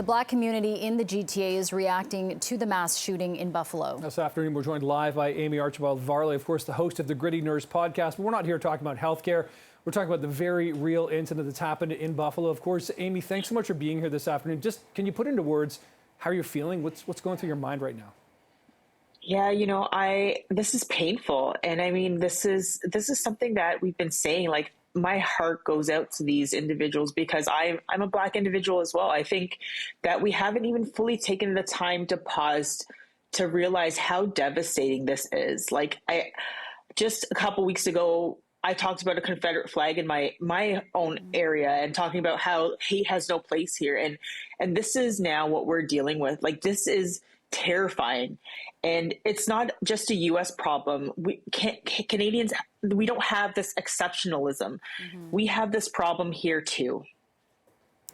The Black community in the GTA is reacting to the mass shooting in Buffalo. This afternoon, we're joined live by Amie Archibald-Varley, of course, the host of the Gritty Nurse podcast. But we're not here talking about healthcare. We're talking about the very real incident that's happened in Buffalo. Of course, Amie, thanks so much for being here this afternoon. Just can you put into words how you're feeling? What's going through your mind right now? Yeah, this is painful. And I mean, this is something that we've been saying, like, my heart goes out to these individuals because I'm a Black individual as well. I think that we haven't even fully taken the time to pause to realize how devastating this is. Like, just a couple weeks ago, I talked about a Confederate flag in my own area and talking about how hate has no place here. And this is now what we're dealing with. Like, this is terrifying. And it's not just a U.S. problem. Canadians, we don't have this exceptionalism. We have this problem here too.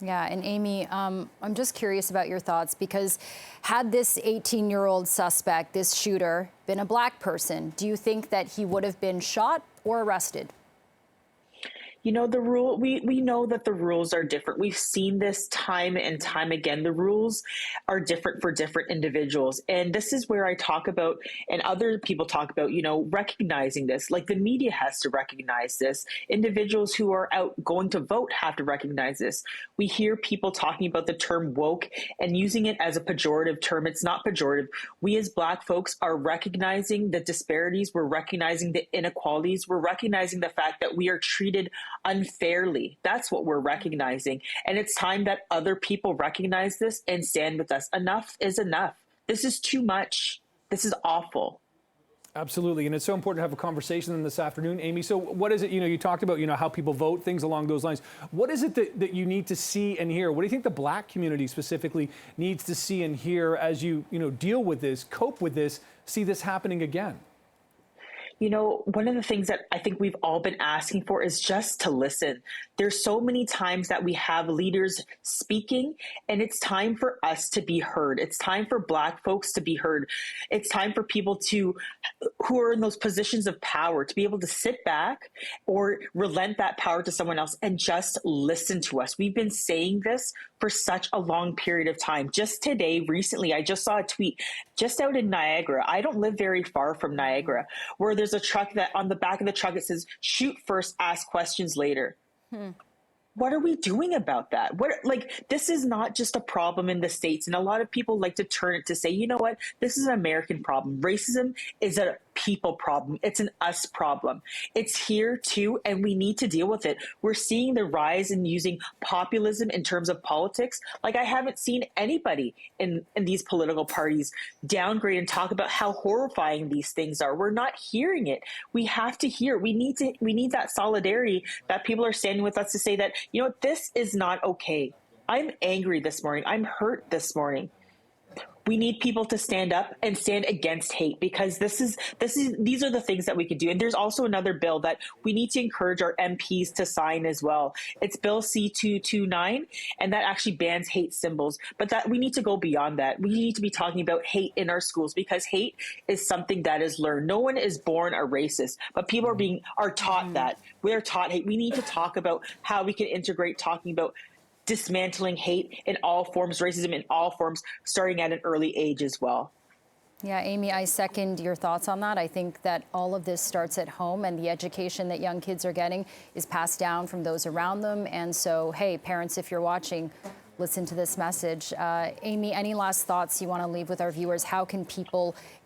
Yeah, and Amie, I'm just curious about your thoughts, because had this 18-year-old suspect, this shooter, been a Black person, do you think that he would have been shot or arrested? We know that the rules are different. We've seen this time and time again. The rules are different for different individuals. And this is where I talk about, and other people talk about, recognizing this. Like, the media has to recognize this. Individuals who are out going to vote have to recognize this. We hear people talking about the term woke and using it as a pejorative term. It's not pejorative. We as Black folks are recognizing the disparities. We're recognizing the inequalities. We're recognizing the fact that we are treated unfairly. That's what we're recognizing. And it's time that other people recognize this and stand with us. Enough is enough. This is too much. This is awful. Absolutely. And it's so important to have a conversation this afternoon, Amie. So what is it, you talked about, how people vote, things along those lines. What is it that you need to see and hear? What do you think the Black community specifically needs to see and hear as you deal with this, cope with this, see this happening again? One of the things that I think we've all been asking for is just to listen. There's so many times that we have leaders speaking, and it's time for us to be heard. It's time for Black folks to be heard. It's time for people who are in those positions of power to be able to sit back or relent that power to someone else and just listen to us. We've been saying this for such a long period of time. Just today, recently, I just saw a tweet just out in Niagara. I don't live very far from Niagara, where there's a truck that on the back of the truck, it says, "Shoot first, ask questions later." What are we doing about that? This is not just a problem in the States. And a lot of people like to turn it to say, you know what, this is an American problem. Racism is a people problem. It's an us problem. It's here too, and we need to deal with it. We're seeing the rise in using populism in terms of politics. Like, I haven't seen anybody in these political parties downgrade and talk about how horrifying these things are. We're not hearing it. We have to hear. We need that solidarity that people are standing with us to say that, this is not okay. I'm angry this morning. I'm hurt this morning. We need people to stand up and stand against hate, because these are the things that we could do. And there's also another bill that we need to encourage our MPs to sign as well. It's Bill C-229, and that actually bans hate symbols. But that we need to go beyond that. We need to be talking about hate in our schools, because hate is something that is learned. No one is born a racist, but people are taught that. We're taught hate. We need to talk about how we can integrate talking about dismantling hate in all forms, racism in all forms, starting at an early age as well. Yeah, Amie, I second your thoughts on that. I think that all of this starts at home, and the education that young kids are getting is passed down from those around them. And so, hey, parents, if you're watching, listen to this message. Amie, any last thoughts you want to leave with our viewers?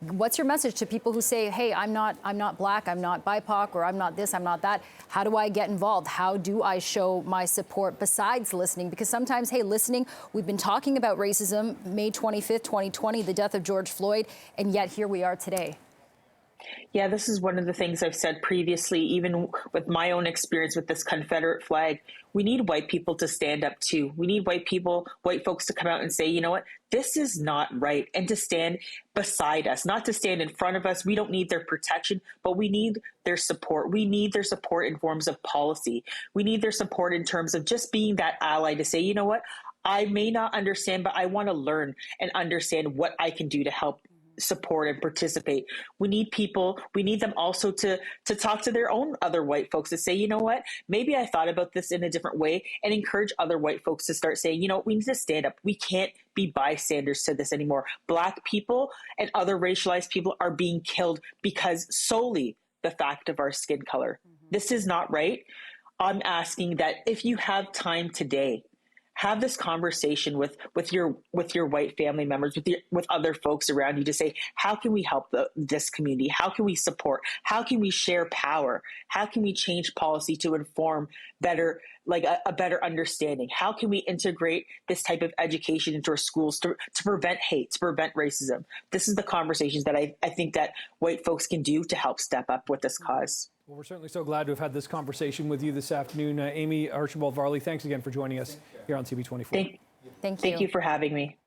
What's your message to people who say, hey, I'm not Black, I'm not BIPOC, or I'm not this, I'm not that. How do I get involved? How do I show my support besides listening? Because sometimes, hey, listening, we've been talking about racism, May 25th, 2020, the death of George Floyd, and yet here we are today. Yeah, this is one of the things I've said previously, even with my own experience with this Confederate flag. We need white people to stand up too. We need white folks to come out and say, you know what, this is not right. And to stand beside us, not to stand in front of us. We don't need their protection, but we need their support. We need their support in forms of policy. We need their support in terms of just being that ally to say, you know what, I may not understand, but I want to learn and understand what I can do to help support and participate. We need people, we need them also to talk to their own other white folks to say, you know what, maybe I thought about this in a different way, and encourage other white folks to start saying, you know, we need to stand up. We can't be bystanders to this anymore. Black people and other racialized people are being killed because solely the fact of our skin color. This is not right. I'm asking that if you have time today, have this conversation with your white family members, with other folks around you, to say, how can we help this community? How can we support? How can we share power? How can we change policy to inform better, like a better understanding? How can we integrate this type of education into our schools to prevent hate, to prevent racism? This is the conversations that I think that white folks can do to help step up with this cause. Well, we're certainly so glad to have had this conversation with you this afternoon. Amie Archibald-Varley, thanks again for joining us here on CB24. Thank you for having me.